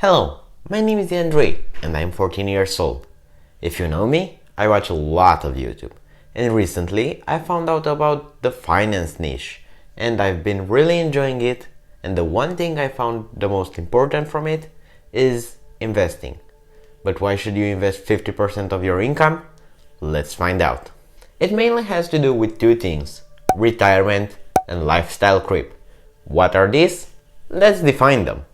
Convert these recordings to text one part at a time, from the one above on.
Hello, my name is Andre and I'm 14 years old. If you know me, I watch a lot of YouTube, and recently I found out about the finance niche and I've been really enjoying it, and the one thing I found the most important from it is investing. But why should you invest 50% of your income? Let's find out. It mainly has to do with two things: retirement and lifestyle creep. What are these? Let's define them.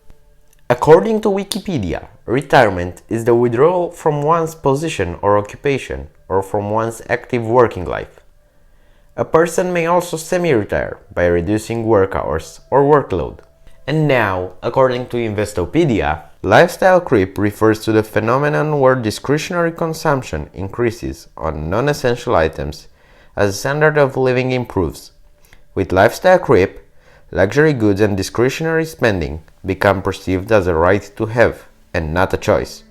According to Wikipedia, retirement is the withdrawal from one's position or occupation or from one's active working life. A person may also semi-retire by reducing work hours or workload. And now, according to Investopedia, lifestyle creep refers to the phenomenon where discretionary consumption increases on non-essential items as the standard of living improves. With lifestyle creep, luxury goods and discretionary spending become perceived as a right to have and not a choice,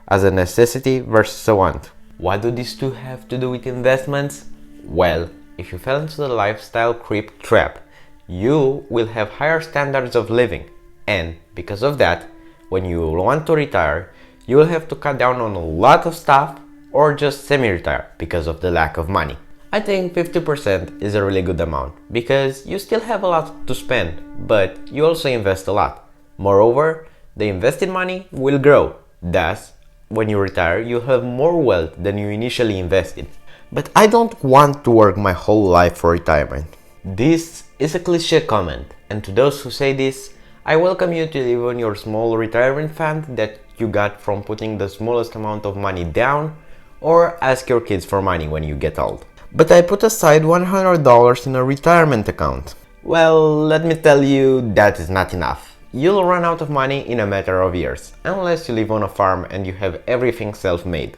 as a necessity versus a want. What do these two have to do with investments? Well, if you fell into the lifestyle creep trap, you will have higher standards of living, and because of that, when you want to retire, you will have to cut down on a lot of stuff or just semi-retire because of the lack of money. I think 50% is a really good amount because you still have a lot to spend, but you also invest a lot. Moreover, the invested money will grow. Thus, when you retire, you have more wealth than you initially invested. But I don't want to work my whole life for retirement. This is a cliche comment, and to those who say this, I welcome you to live on your small retirement fund that you got from putting the smallest amount of money down, or ask your kids for money when you get old. But I put aside $100 in a retirement account. Well, let me tell you, that is not enough. You'll run out of money in a matter of years, unless you live on a farm and you have everything self-made.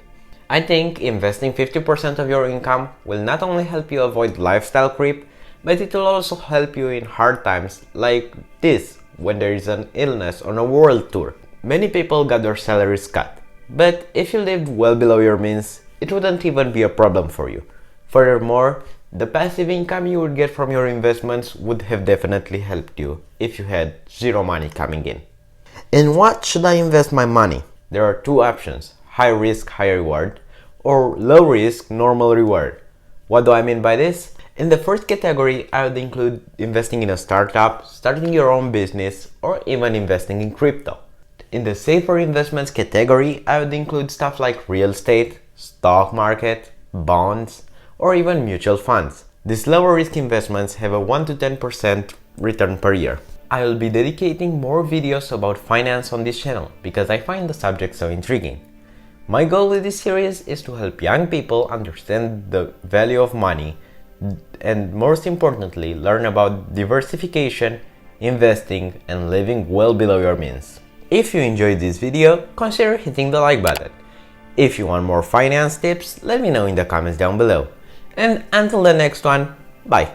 I think investing 50% of your income will not only help you avoid lifestyle creep, but it will also help you in hard times like this, when there is an illness on a world tour. Many people got their salaries cut, but if you lived well below your means, it wouldn't even be a problem for you. Furthermore, the passive income you would get from your investments would have definitely helped you if you had zero money coming in. In what should I invest my money? There are two options: high risk, high reward, or low risk, normal reward. What do I mean by this? In the first category, I would include investing in a startup, starting your own business, or even investing in crypto. In the safer investments category, I would include stuff like real estate, stock market, bonds, or even mutual funds. These lower risk investments have a 1 to 10% return per year. I will be dedicating more videos about finance on this channel because I find the subject so intriguing. My goal with this series is to help young people understand the value of money and, most importantly, learn about diversification, investing, and living well below your means. If you enjoyed this video, consider hitting the like button. If you want more finance tips, let me know in the comments down below. And until the next one, bye!